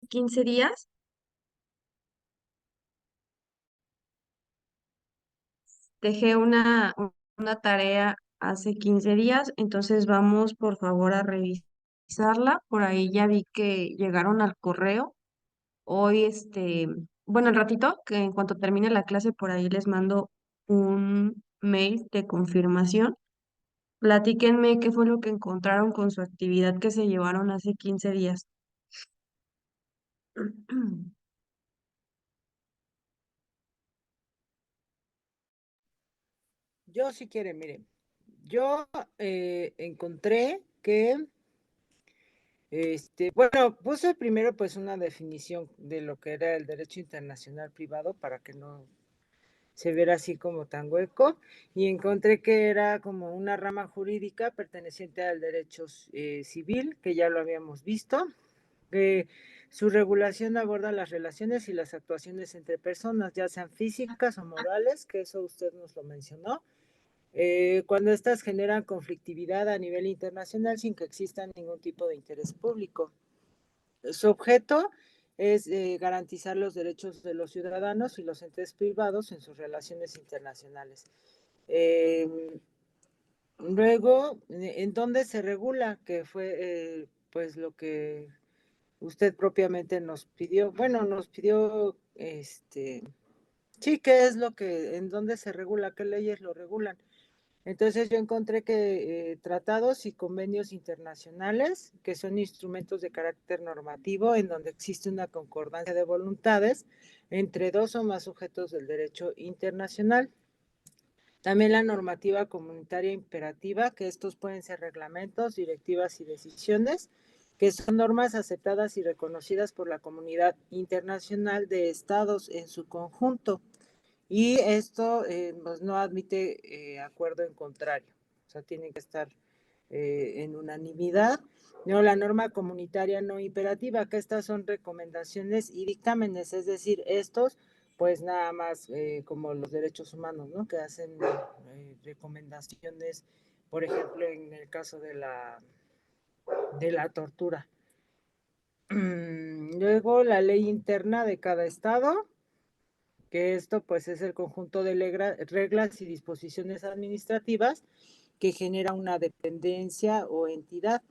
15 días. Dejé una tarea hace 15 días, entonces vamos por favor a revisarla. Por ahí ya vi que llegaron al correo. Hoy, bueno, el ratito, que en cuanto termine la clase, por ahí les mando un mail de confirmación. Platíquenme qué fue lo que encontraron con su actividad que se llevaron hace 15 días. Yo si quiere, miren, yo encontré que, bueno, puse primero pues una definición de lo que era el derecho internacional privado para que no se viera así como tan hueco y encontré que era como una rama jurídica perteneciente al derecho civil, que ya lo habíamos visto, que su regulación aborda las relaciones y las actuaciones entre personas, ya sean físicas o morales, que eso usted nos lo mencionó, cuando estas generan conflictividad a nivel internacional sin que exista ningún tipo de interés público. Su objeto es garantizar los derechos de los ciudadanos y los entes privados en sus relaciones internacionales. Luego, ¿en dónde se regula? Que fue pues lo que usted propiamente nos pidió. Bueno, nos pidió, sí, ¿qué es lo que, en dónde se regula? ¿Qué leyes lo regulan? Entonces yo encontré que tratados y convenios internacionales, que son instrumentos de carácter normativo en donde existe una concordancia de voluntades entre dos o más sujetos del derecho internacional. También la normativa comunitaria imperativa, que estos pueden ser reglamentos, directivas y decisiones, que son normas aceptadas y reconocidas por la comunidad internacional de estados en su conjunto. Y esto pues no admite acuerdo en contrario, o sea, tiene que estar en unanimidad. No, la norma comunitaria no imperativa, que estas son recomendaciones y dictámenes, es decir, estos pues nada más como los derechos humanos, ¿no? Que hacen recomendaciones, por ejemplo, en el caso de la tortura. Luego, la ley interna de cada estado, que esto pues es el conjunto de reglas y disposiciones administrativas que genera una dependencia o entidad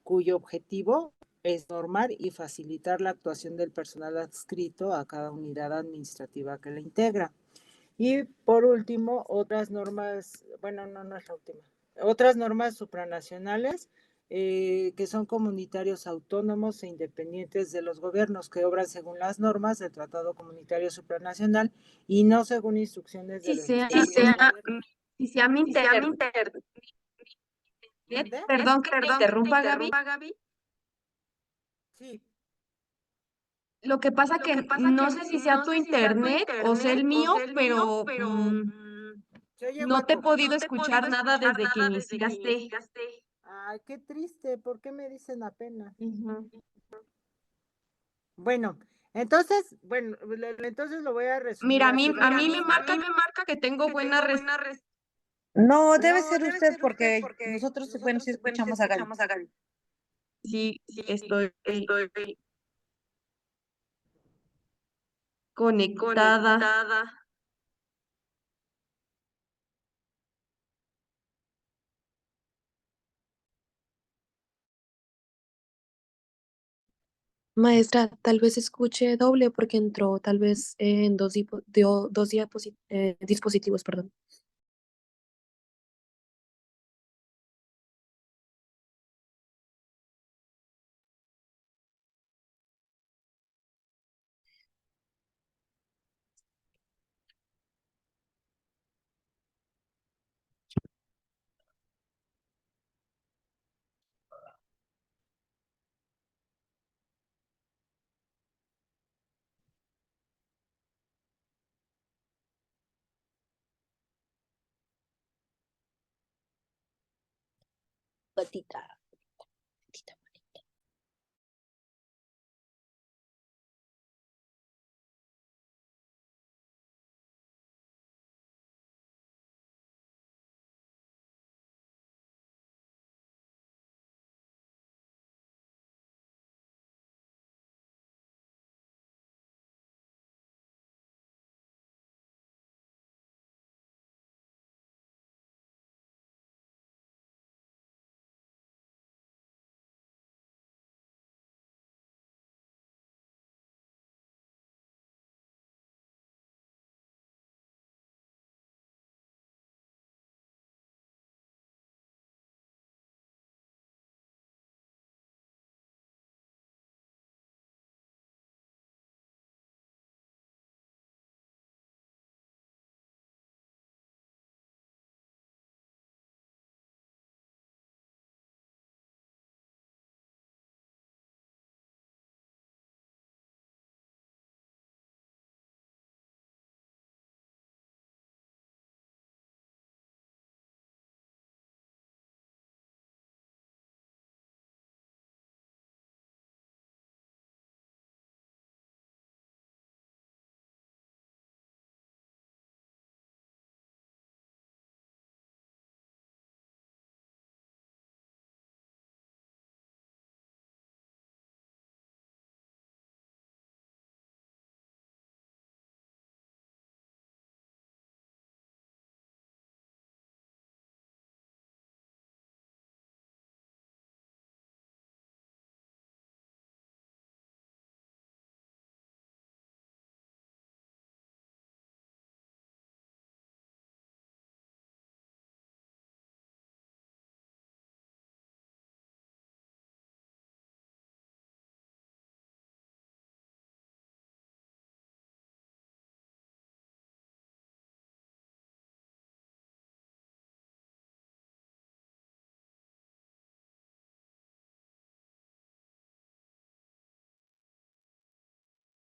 cuyo objetivo es normar y facilitar la actuación del personal adscrito a cada unidad administrativa que la integra. Y por último, otras normas, bueno, no, no es la última, otras normas supranacionales que son comunitarios autónomos e independientes de los gobiernos, que obran según las normas del Tratado Comunitario Supranacional y no según instrucciones de Si los sea, respectivos gobiernos. si sea mi Si sea mi internet, internet, ¿mande? perdón que te Perdón que te interrumpa, Gaby. interrumpa, Gaby. Sí, Lo que pasa lo que que pasa no que sé si sea no tu sé si sea tu internet o sea internet el o mío, sea el mío, pero pero se oye no te he hueco. podido No te he podido escuchar nada escuchar desde que nada desde que iniciaste. iniciaste. Ay, qué triste, ¿por qué me dicen apenas? Ujú. Bueno, entonces, bueno, entonces lo voy a Mira, resumir así a rápido. mí me A mí marca me marca que tengo que buena tengo res. buena res. No, debe No, ser debe usted ser usted porque porque nosotros, bueno, nosotros, sí bueno, sí escuchamos a Gaby. escuchamos a Gaby. Sí, Sí, estoy estoy conectada. conectada. Maestra, tal vez escuche doble porque entró tal vez en dos dispositivos, perdón. Gatita.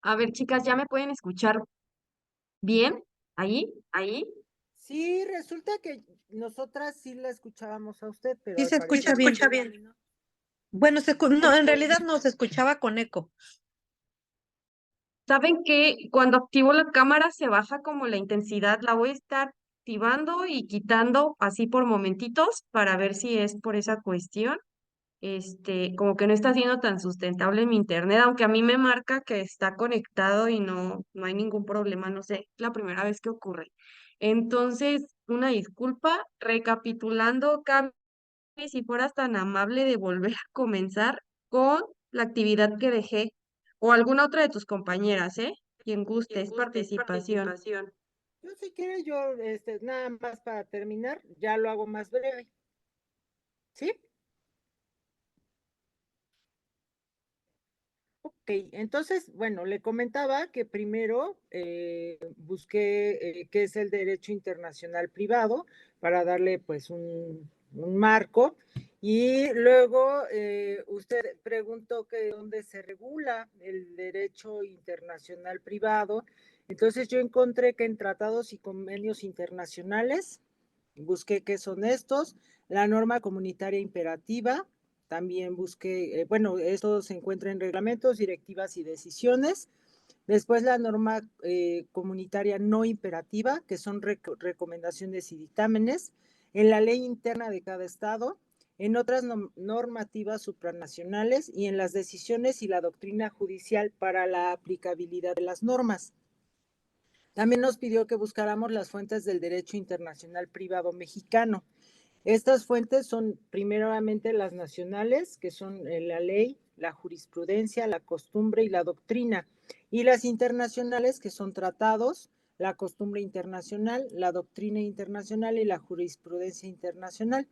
A ver, chicas, ¿ya me pueden escuchar bien? ¿Ahí? ¿Ahí? Sí, resulta que nosotras sí la escuchábamos a usted, pero Sí al se Sí, se escucha parecer bien. escucha usted a bien. mí no. Bueno, no, en realidad no se escuchaba con eco. ¿Saben que cuando activo la cámara se baja como la intensidad? La voy a estar activando y quitando así por momentitos para ver si es por esa cuestión. Como que no está siendo tan sustentable mi internet, aunque a mí me marca que está conectado y no hay ningún problema, no sé, es la primera vez que ocurre. Entonces, una disculpa, recapitulando, Cami, si fueras tan amable de volver a comenzar con la actividad que dejé, o alguna otra de tus compañeras, ¿eh? Quien guste, Quien es guste, es participación. participación. Yo si quiere, yo nada más para terminar, ya lo hago más breve, ¿sí? Ok, entonces, bueno, le comentaba que primero busqué qué es el derecho internacional privado para darle pues un marco y luego usted preguntó que dónde se regula el derecho internacional privado. Entonces yo encontré que en tratados y convenios internacionales, busqué qué son estos, la norma comunitaria imperativa, también busqué, bueno, esto se encuentra en reglamentos, directivas y decisiones. Después la norma comunitaria no imperativa, que son recomendaciones y dictámenes, en la ley interna de cada estado, en otras normativas supranacionales y en las decisiones y la doctrina judicial para la aplicabilidad de las normas. También nos pidió que buscáramos las fuentes del derecho internacional privado mexicano. Estas fuentes son primeramente las nacionales, que son la ley, la jurisprudencia, la costumbre y la doctrina, y las internacionales, que son tratados, la costumbre internacional, la doctrina internacional y la jurisprudencia internacional.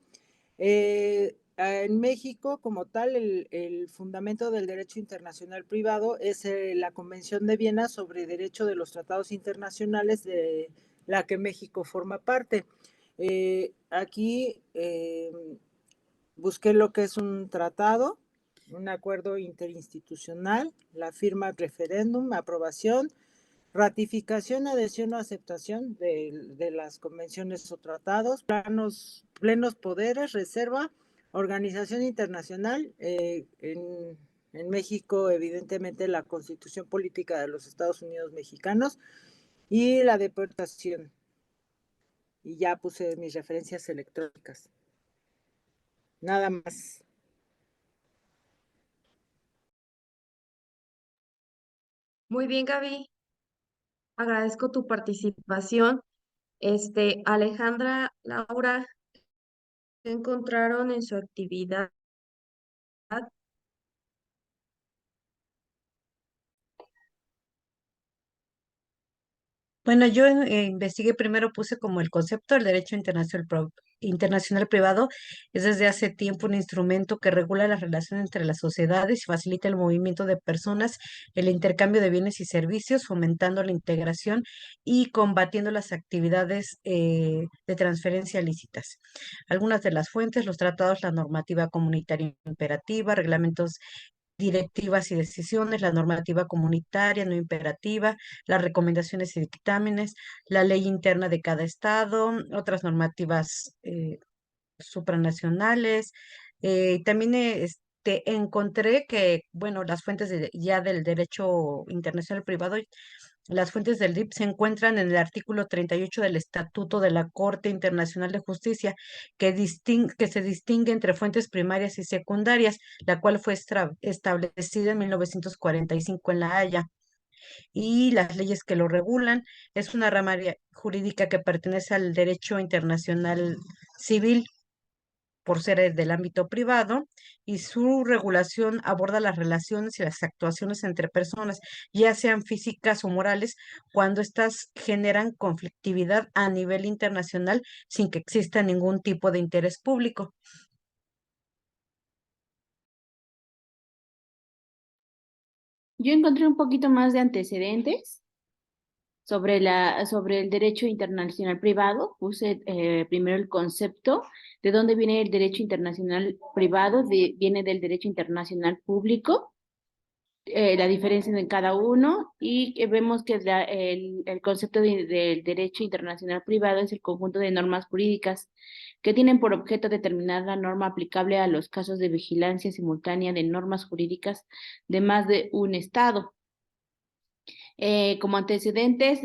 En México, como tal, el fundamento del derecho internacional privado es la Convención de Viena sobre Derecho de los Tratados Internacionales, de la que México forma parte. Aquí busqué lo que es un tratado, un acuerdo interinstitucional, la firma, referéndum, aprobación, ratificación, adhesión o aceptación de las convenciones o tratados, plenos poderes, reserva, organización internacional, en México, evidentemente, la Constitución Política de los Estados Unidos Mexicanos y la deportación. Y ya puse mis referencias electrónicas. Nada más. Muy bien, Gaby, agradezco tu participación. Alejandra, Laura, ¿qué encontraron en su actividad? Bueno, yo investigué primero, puse como el concepto del derecho internacional, internacional privado, es desde hace tiempo un instrumento que regula las relaciones entre las sociedades y facilita el movimiento de personas, el intercambio de bienes y servicios, fomentando la integración y combatiendo las actividades de transferencia ilícitas. Algunas de las fuentes, los tratados, la normativa comunitaria imperativa, reglamentos, directivas y decisiones, la normativa comunitaria no imperativa, las recomendaciones y dictámenes, la ley interna de cada estado, otras normativas supranacionales. También encontré que, bueno, las fuentes ya del derecho internacional privado, las fuentes del DIP se encuentran en el artículo 38 del Estatuto de la Corte Internacional de Justicia, que se distingue entre fuentes primarias y secundarias, la cual fue establecida en 1945 en La Haya. Y las leyes que lo regulan es una rama jurídica que pertenece al derecho internacional civil por ser del ámbito privado, y su regulación aborda las relaciones y las actuaciones entre personas, ya sean físicas o morales, cuando éstas generan conflictividad a nivel internacional sin que exista ningún tipo de interés público. Yo encontré un poquito más de antecedentes sobre el derecho internacional privado. Puse primero el concepto de dónde viene el derecho internacional privado, viene del derecho internacional público. la diferencia en cada uno y que vemos que el concepto del derecho internacional privado es el conjunto de normas jurídicas que tienen por objeto determinar la norma aplicable a los casos de vigilancia simultánea de normas jurídicas de más de un Estado. Como antecedentes,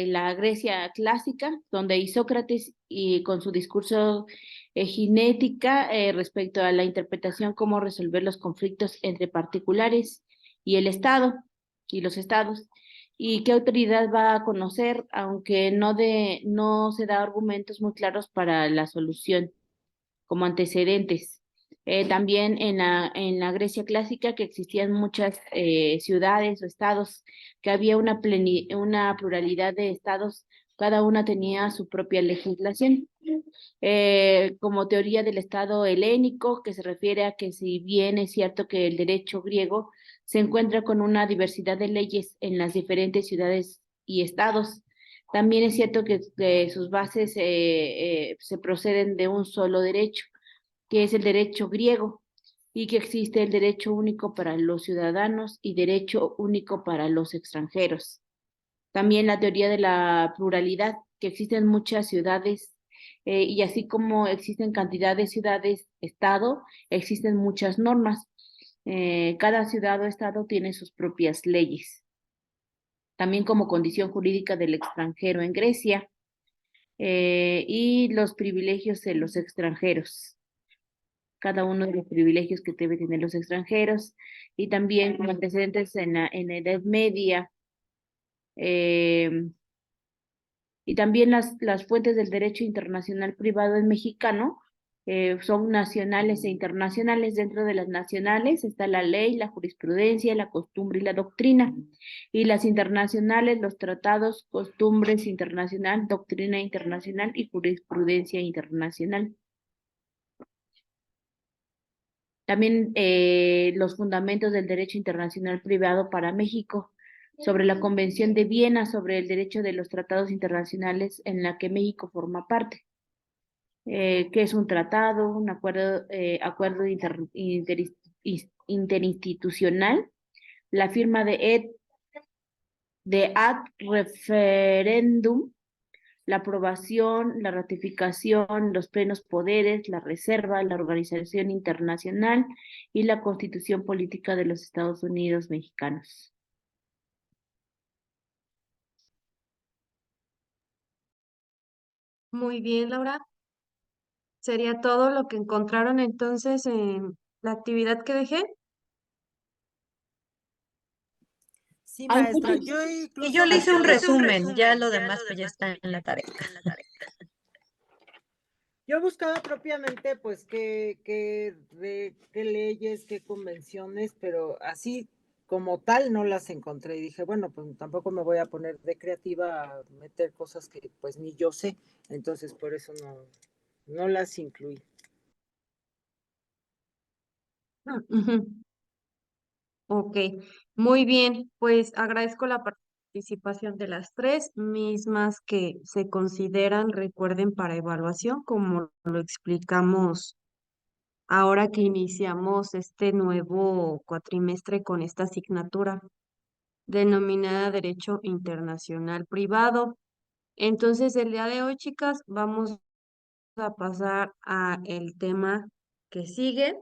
la Grecia clásica, donde Isócrates y con su discurso ginética respecto a la interpretación cómo resolver los conflictos entre particulares y el Estado y los estados, y qué autoridad va a conocer, aunque no se da argumentos muy claros para la solución como antecedentes. También en la Grecia clásica que existían muchas ciudades o estados, que había una pluralidad de estados, cada una tenía su propia legislación. Como teoría del estado helénico, que se refiere a que si bien es cierto que el derecho griego se encuentra con una diversidad de leyes en las diferentes ciudades y estados, también es cierto que sus bases se proceden de un solo derecho, que es el derecho griego, y que existe el derecho único para los ciudadanos y derecho único para los extranjeros. También la teoría de la pluralidad, que existen muchas ciudades y así como existen cantidad de ciudades-estado, existen muchas normas. Cada ciudad o estado tiene sus propias leyes. También como condición jurídica del extranjero en Grecia y los privilegios de los extranjeros. Cada uno de los privilegios que deben tener los extranjeros y también como antecedentes en la Edad Media. Y también las fuentes del derecho internacional privado en mexicano son nacionales e internacionales. Dentro de las nacionales está la ley, la jurisprudencia, la costumbre y la doctrina. Y las internacionales, los tratados, costumbres internacional, doctrina internacional y jurisprudencia internacional. También los fundamentos del derecho internacional privado para México, sobre la Convención de Viena sobre el derecho de los tratados internacionales en la que México forma parte. ¿Qué es un tratado? Un acuerdo interinstitucional, la firma de ad referendum, la aprobación, la ratificación, los plenos poderes, la reserva, la organización internacional y la constitución política de los Estados Unidos mexicanos. Muy bien, Laura. Sería todo lo que encontraron entonces en la actividad que dejé. Sí, Hay maestra, muchos- yo Y yo incluso le hice un buscaba, resumen, ya lo demás pues ya está en la tarea. yo buscaba propiamente pues qué leyes, qué convenciones, pero así como tal no las encontré y dije, bueno, pues tampoco me voy a poner de creativa a meter cosas que pues ni yo sé, entonces por eso no las incluí. Ujú. Ok, muy bien, pues agradezco la participación de las tres mismas que se consideran, recuerden, para evaluación, como lo explicamos ahora que iniciamos este nuevo cuatrimestre con esta asignatura denominada Derecho Internacional Privado. Entonces, el día de hoy, chicas, vamos a pasar a el tema que sigue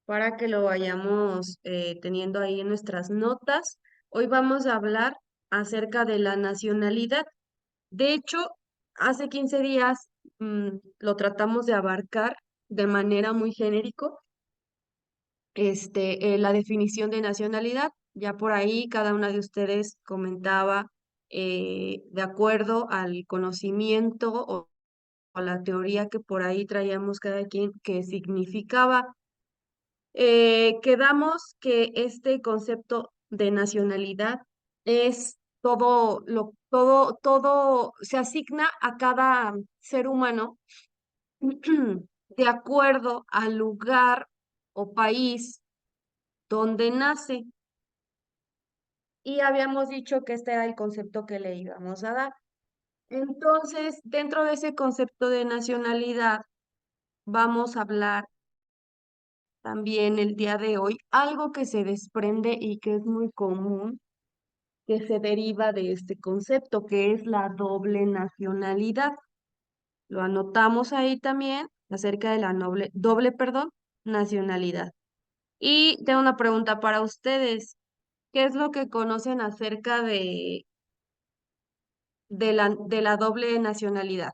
para que lo vayamos teniendo ahí en nuestras notas. Hoy vamos a hablar acerca de la nacionalidad. De hecho, hace 15 días lo tratamos de abarcar de manera muy genérico, la definición de nacionalidad. Ya por ahí cada una de ustedes comentaba de acuerdo al conocimiento o la teoría que por ahí traíamos cada quien que significaba. Quedamos que este concepto de nacionalidad es todo se asigna a cada ser humano de acuerdo al lugar o país donde nace. Y habíamos dicho que este era el concepto que le íbamos a dar. Entonces, dentro de ese concepto de nacionalidad, vamos a hablar también el día de hoy algo que se desprende y que es muy común, que se deriva de este concepto, que es la doble nacionalidad. Lo anotamos ahí también acerca de la doble nacionalidad. Y tengo una pregunta para ustedes. ¿Qué es lo que conocen acerca de la doble nacionalidad?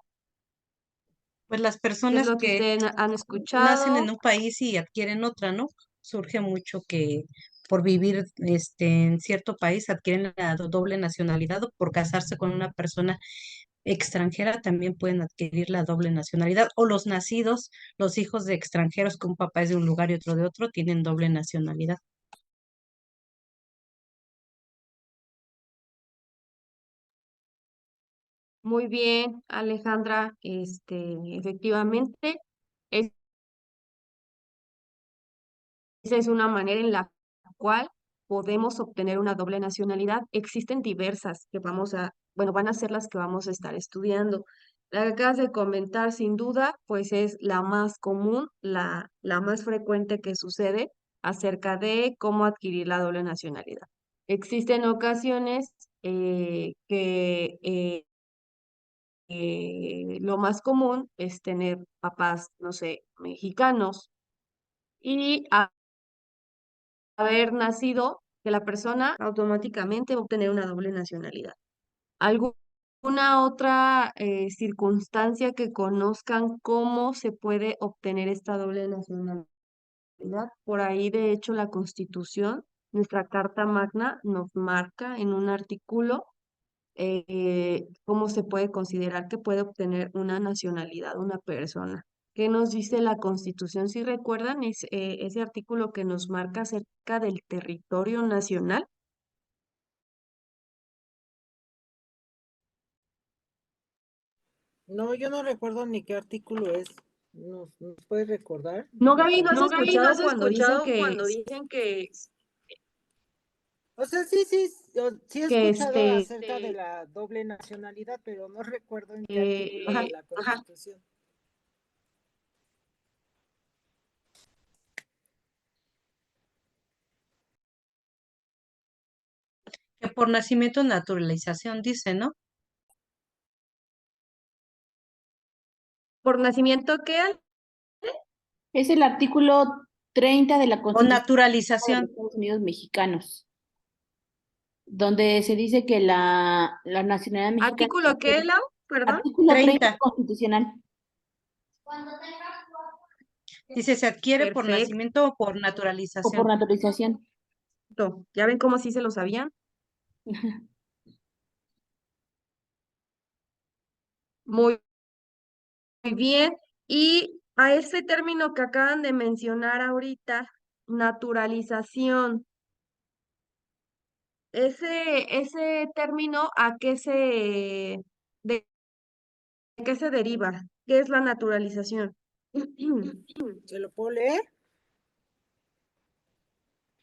Pues las ¿Qué es personas lo que que ustedes han nacen en escuchado? un país y adquieren otra, ¿no? Surge mucho que por vivir en cierto país adquieren la doble nacionalidad o por casarse con una persona extranjera también pueden adquirir la doble nacionalidad o los nacidos, los hijos de extranjeros que un papá es de un lugar y otro de otro, tienen doble nacionalidad. Muy bien, Alejandra, efectivamente, esa es una manera en la cual podemos obtener una doble nacionalidad. Existen diversas que van a ser las que vamos a estar estudiando. La que acabas de comentar, sin duda, pues es la más común, la más frecuente que sucede acerca de cómo adquirir la doble nacionalidad. Existen ocasiones que lo más común es tener papás, no sé, mexicanos y haber nacido, que la persona automáticamente va a obtener una doble nacionalidad. ¿Alguna otra circunstancia que conozcan cómo se puede obtener esta doble nacionalidad? Por ahí, de hecho, la Constitución, nuestra Carta Magna, nos marca en un artículo cómo se puede considerar que puede obtener una nacionalidad una persona. ¿Qué nos dice la Constitución? Si recuerdan, es ese artículo que nos marca acerca del territorio nacional. No, yo no recuerdo ni qué artículo es. ¿Nos puedes recordar, No, Gaby, ¿no has Alejandra? No, Gaby, ¿no escuchado has cuando dicen escuchado que, cuando dicen O sea, sí, sí, sí he que escuchado acerca de la doble nacionalidad, pero no recuerdo en qué artículo ajá, de la Constitución. que por nacimiento naturalización dice, ¿no? por nacimiento qué? Es el artículo 30 de la O Constitución de naturalización. los Estados Unidos mexicanos, donde se dice que la nacionalidad mexicana, ¿Artículo qué, Lau? Perdón. artículo 30 30. constitucional, Dice, se adquiere por Perfecto. nacimiento o por o por naturalización. naturalización. ¿Ya ven cómo sí se lo sabían? Muy Muy bien. Y a ese término que acaban de mencionar ahorita, naturalización, ese término, ¿de qué se deriva? ¿Qué es la naturalización? ¿Se lo puedo leer?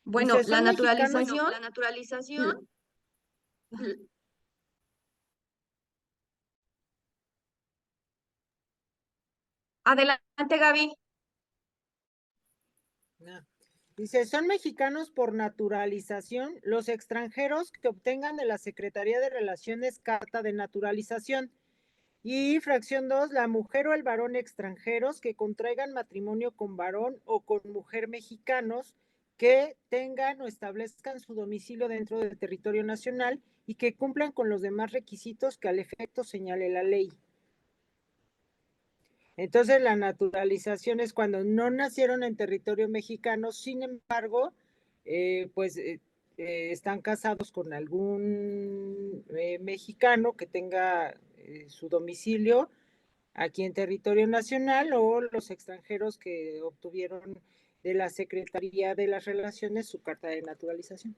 Bueno, Dice, la son mexicanos. naturalización, adelante, Gaby. Ah. Dice, son mexicanos por naturalización los extranjeros que obtengan de la Secretaría de Relaciones carta de naturalización. Y fracción 2, la mujer o el varón extranjeros que contraigan matrimonio con varón o con mujer mexicanos que tengan o establezcan su domicilio dentro del territorio nacional y que cumplan con los demás requisitos que al efecto señale la ley. Entonces, la naturalización es cuando no nacieron en territorio mexicano, sin embargo, están casados con algún mexicano que tenga su domicilio aquí en territorio nacional, o los extranjeros que obtuvieron de la Secretaría de las Relaciones su carta de naturalización.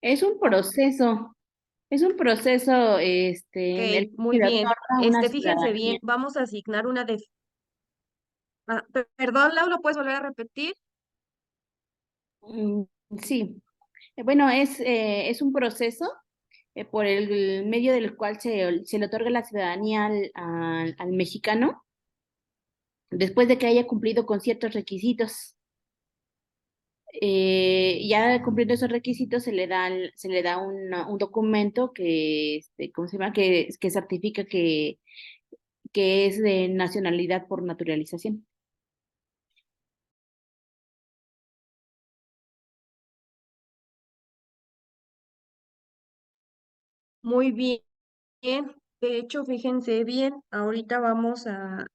Es un proceso, en el Ok, que muy se le bien. otorga una Fíjense bien, ciudadanía. vamos a asignar perdón, Lau, ¿lo puedes volver a repetir? Mm, sí, bueno, es un proceso por el medio del cual se le otorga la ciudadanía al mexicano después de que haya cumplido con ciertos requisitos. Ya cumpliendo esos requisitos se le da un documento que, ¿cómo se llama? Que certifica que es de nacionalidad por naturalización. Muy bien. De hecho, fíjense bien, ahorita vamos a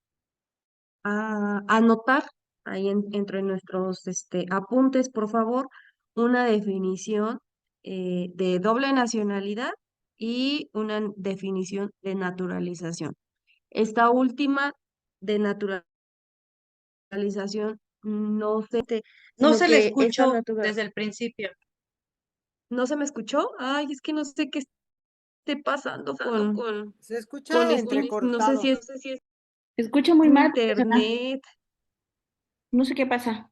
anotar ahí entre nuestros apuntes, por favor, una definición de doble nacionalidad y una definición de naturalización. Esta última de naturalización no sé, No sino se le que esta escuchó natural, desde el principio. ¿no se me escuchó? Ay, es que no sé qué esté pasando Se con escucha no sé entrecortado. si es Se escucha muy mi mal, profesora. internet. No sé qué pasa.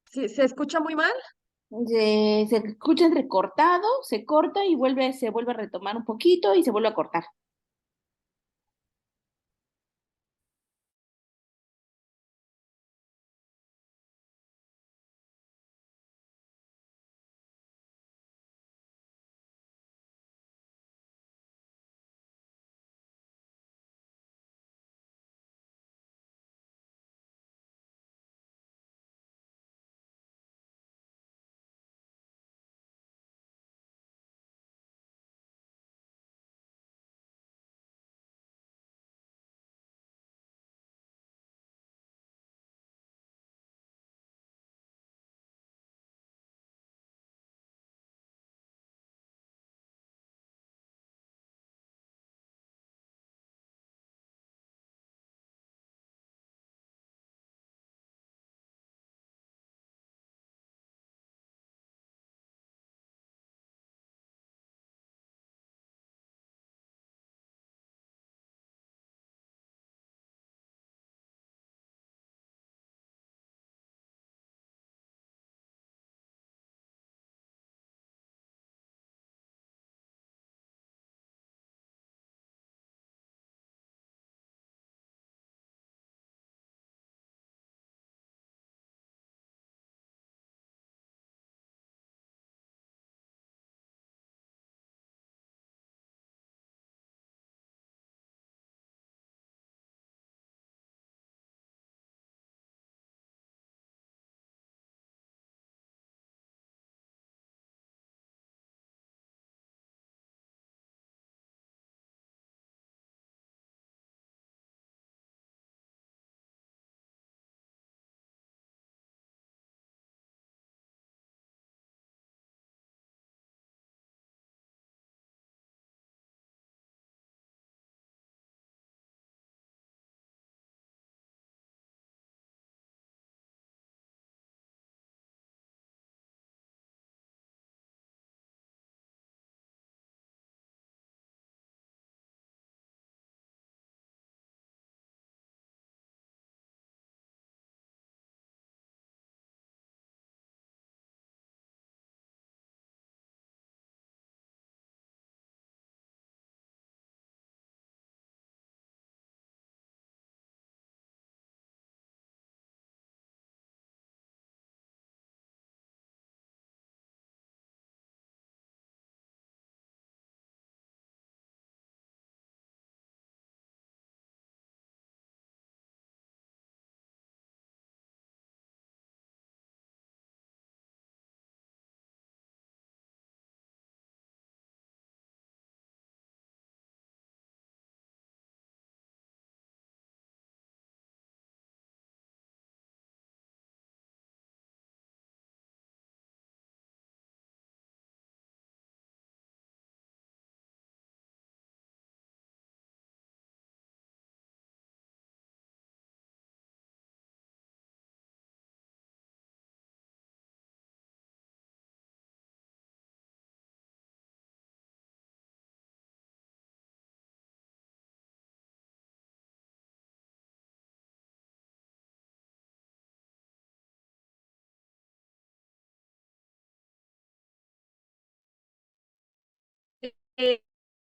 ¿Se escucha muy mal? Se escucha entrecortado, se corta y se vuelve a retomar un poquito y se vuelve a cortar.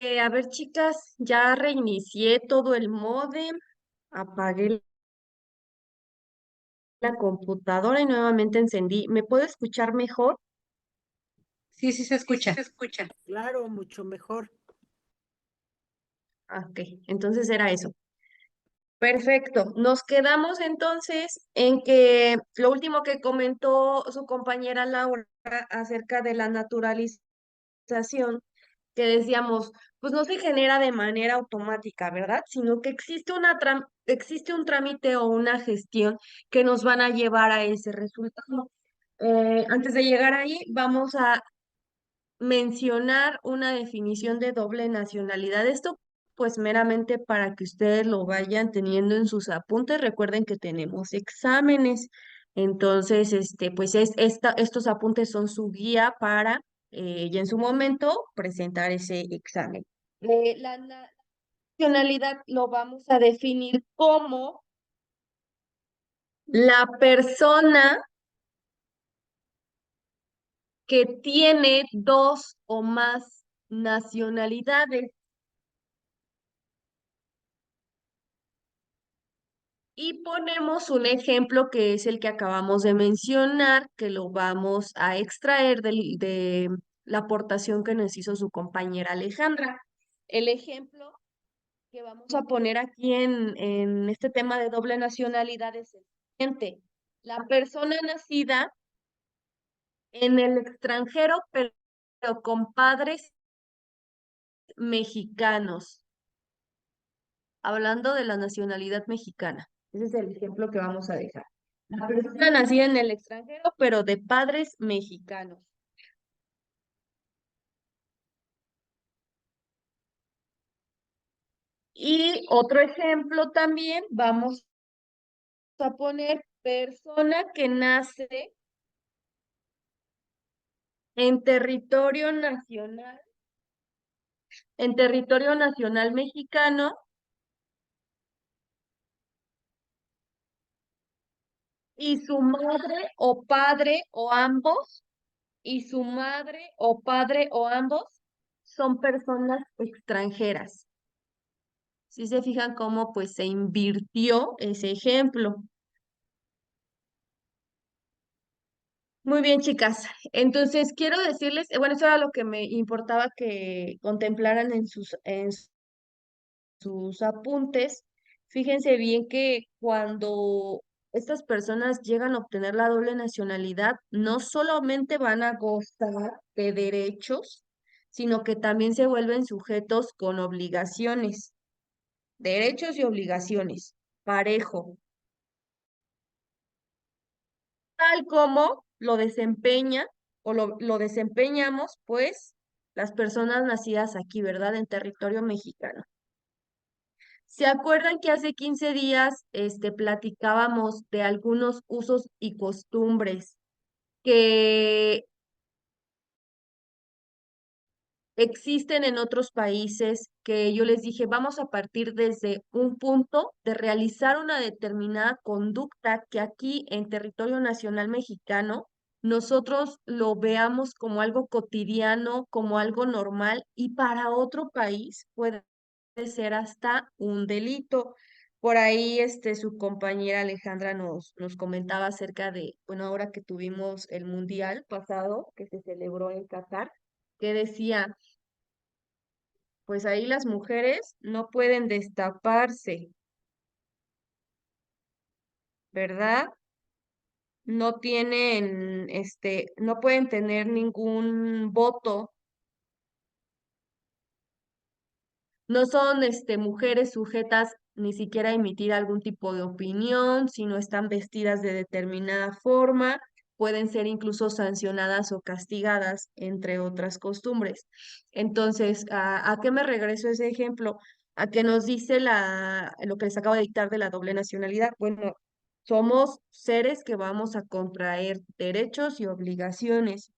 Eh, a ver, chicas, ya reinicié todo el módem. Apagué la computadora y nuevamente encendí. ¿Me puedo escuchar mejor? Sí, sí se escucha. Claro, mucho mejor. Ah, ok, entonces era eso. Perfecto. Nos quedamos entonces en que lo último que comentó su compañera Laura acerca de la naturalización, que decíamos, pues no se genera de manera automática, ¿verdad? Sino que existe un trámite o una gestión que nos van a llevar a ese resultado. Antes de llegar ahí, vamos a mencionar una definición de doble nacionalidad. Esto pues meramente para que ustedes lo vayan teniendo en sus apuntes. Recuerden que tenemos exámenes. Entonces, pues estos apuntes son su guía para y en su momento presentar ese examen. La nacionalidad lo vamos a definir como la persona que tiene dos o más nacionalidades. Y ponemos un ejemplo que es el que acabamos de mencionar, que lo vamos a extraer de la aportación que nos hizo su compañera Alejandra. El ejemplo que vamos a poner aquí en este tema de doble nacionalidad es el siguiente. La persona nacida en el extranjero, pero con padres mexicanos, hablando de la nacionalidad mexicana. Ese es el ejemplo que vamos a dejar. La persona nacida en el extranjero, pero de padres mexicanos. Y otro ejemplo también, vamos a poner persona que nace en territorio nacional mexicano, y su madre o padre o ambos, y su madre o padre o ambos son personas extranjeras. Si se fijan cómo pues se invirtió ese ejemplo. Muy bien, chicas. Entonces quiero decirles, bueno, eso era lo que me importaba que contemplaran en sus apuntes. Fíjense bien que cuando estas personas llegan a obtener la doble nacionalidad, no solamente van a gozar de derechos, sino que también se vuelven sujetos con obligaciones, derechos y obligaciones, parejo, tal como lo desempeña o lo desempeñamos, pues, las personas nacidas aquí, ¿verdad? En territorio mexicano. ¿Se acuerdan que hace 15 días platicábamos de algunos usos y costumbres que existen en otros países, que yo les dije, vamos a partir desde un punto de realizar una determinada conducta que aquí en territorio nacional mexicano nosotros lo veamos como algo cotidiano, como algo normal, y para otro país puede ser hasta un delito? Por ahí su compañera Alejandra nos comentaba acerca de, bueno, ahora que tuvimos el mundial pasado que se celebró en Qatar, que decía, pues ahí las mujeres no pueden destaparse, ¿verdad? No tienen, no pueden tener ningún voto, no son, mujeres sujetas ni siquiera a emitir algún tipo de opinión, si no están vestidas de determinada forma, pueden ser incluso sancionadas o castigadas, entre otras costumbres. Entonces, ¿a qué me regreso ese ejemplo? A que nos dice lo que les acabo de dictar de la doble nacionalidad. Bueno, somos seres que vamos a contraer derechos y obligaciones.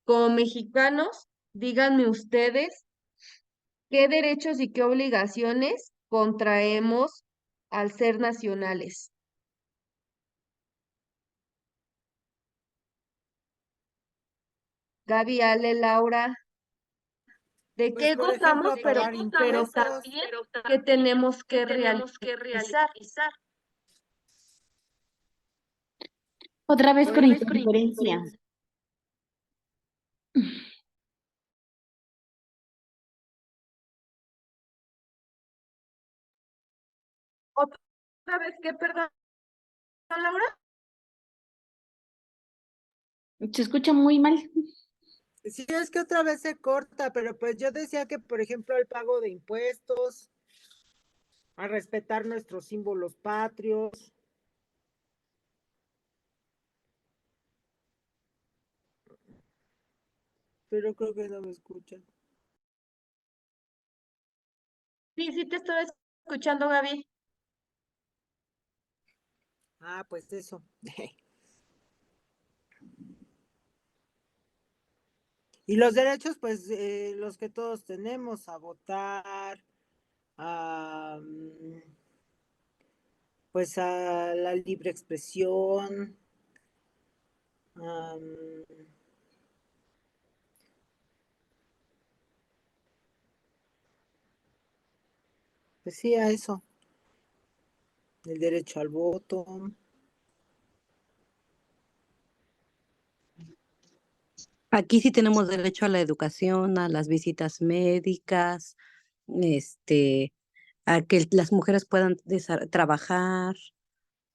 Como mexicanos, díganme ustedes qué derechos y qué obligaciones contraemos al ser nacionales. Gaby, Ale, Laura, de Pues, qué por ejemplo, gozamos, a pagar pero impuestos. también qué tenemos que realizar. Otra vez Por con ejemplo, interferencia. Otra vez, ¿qué, perdón, Laura? Se escucha muy mal. sí, es que otra vez se corta, pero pues yo decía que, por ejemplo, el pago de impuestos, a respetar nuestros símbolos patrios. Pero creo que no me escuchan. Sí, sí te estoy escuchando, Gaby. Ah, pues eso. Y los derechos, pues los que todos tenemos, a votar, a, pues a la libre expresión, pues sí, a eso, el derecho al voto. Aquí sí tenemos derecho a la educación, a las visitas médicas, este, a que las mujeres puedan trabajar,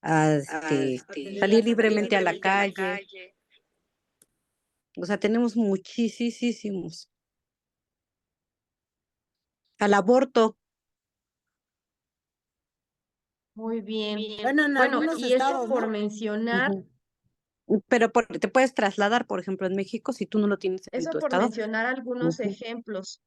a Tener la salir seguridad libremente a la social. calle. O sea, tenemos muchísimos. Al aborto. Muy bien. Bueno, en Bueno, algunos y eso estados, por ¿no? mencionar, Pero te puedes trasladar, por ejemplo, en México, si tú no lo tienes en eso tu por estado. mencionar algunos Ujú. ejemplos.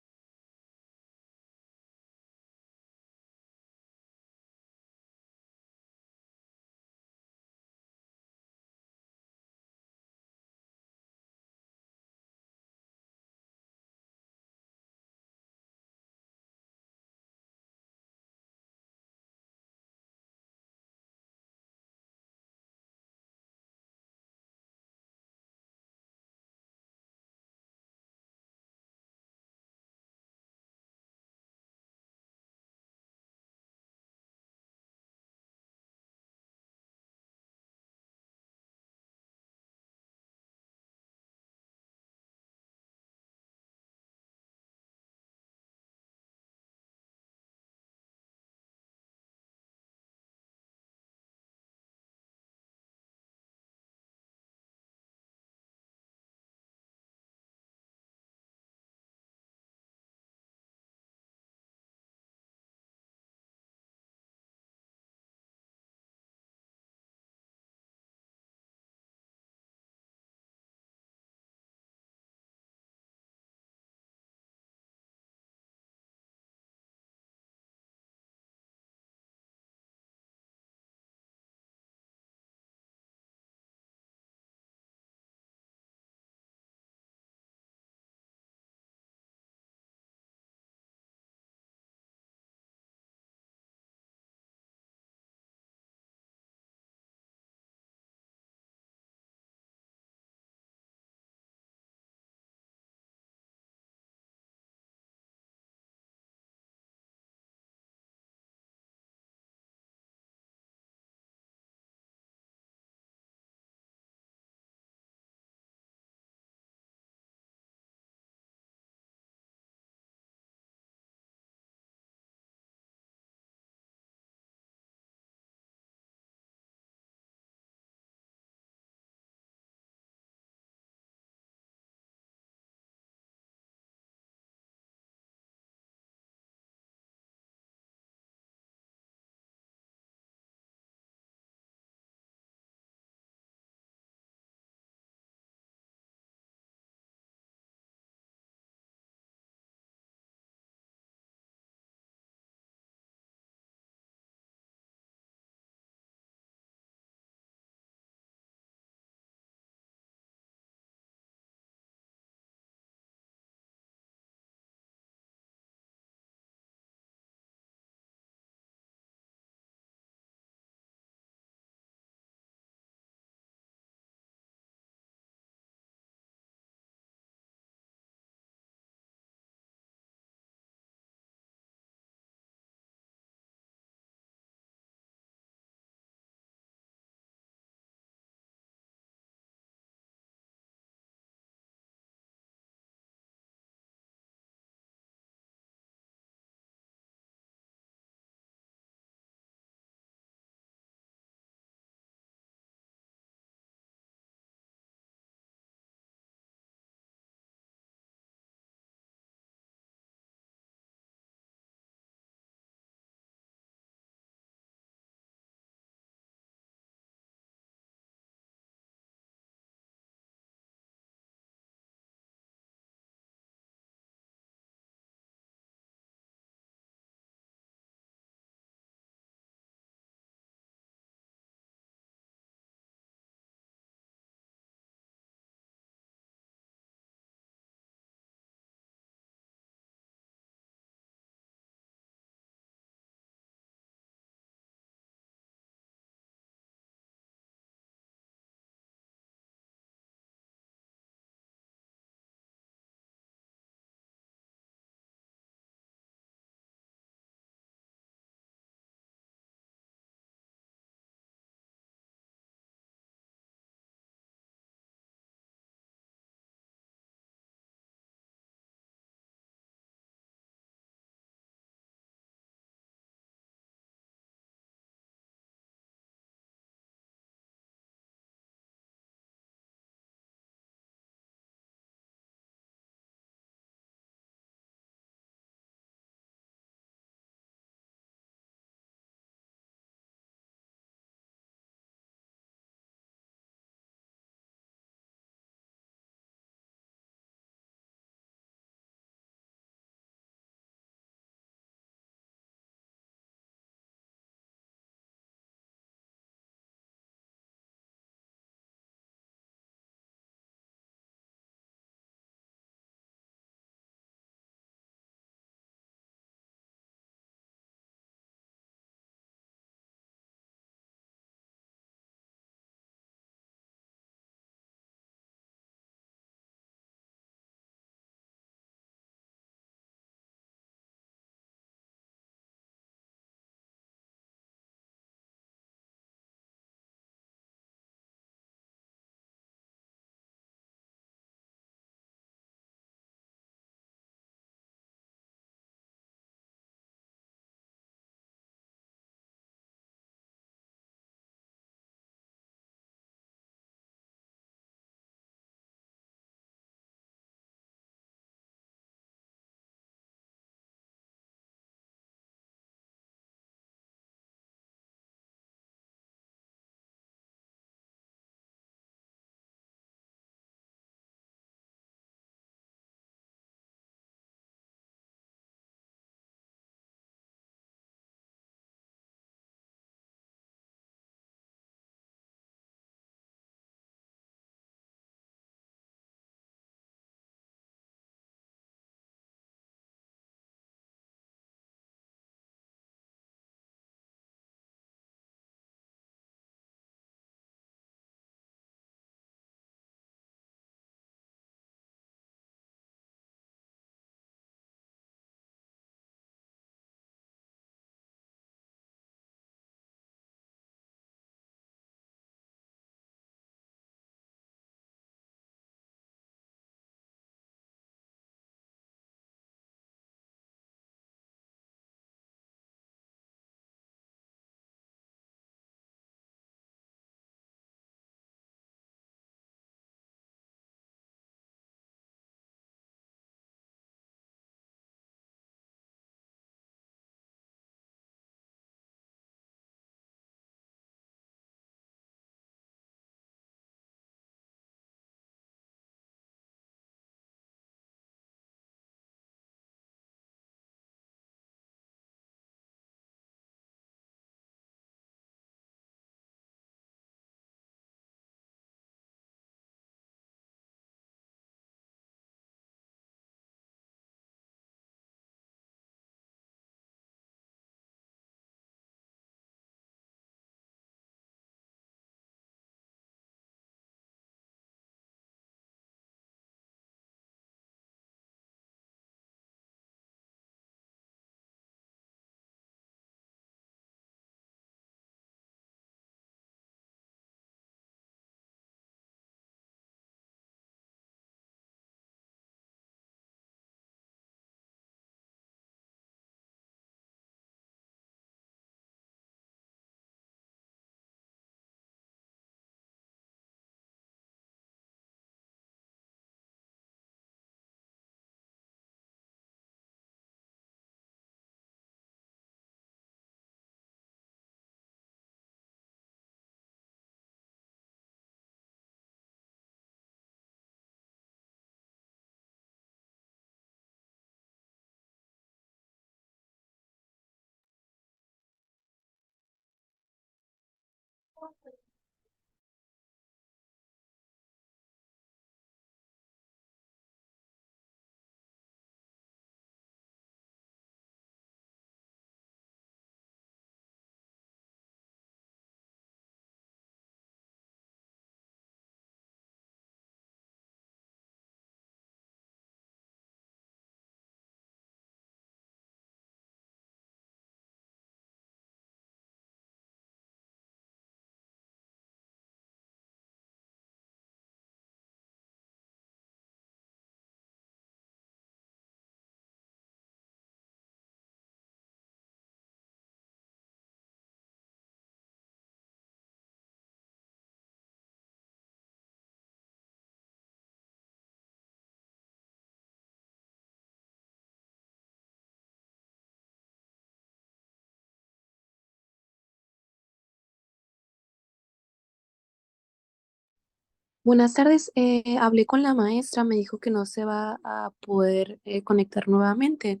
Buenas tardes. Hablé con la maestra, me dijo que no se va a poder conectar nuevamente.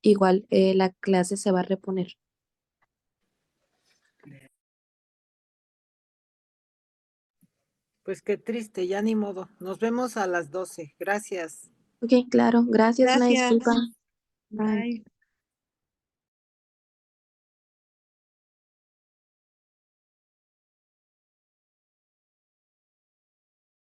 Igual, la clase se va a reponer. Pues qué triste, ya ni modo. Nos vemos a las 12. Gracias. Ok, claro. Gracias, una disculpa. Gracias. Bye. Bye.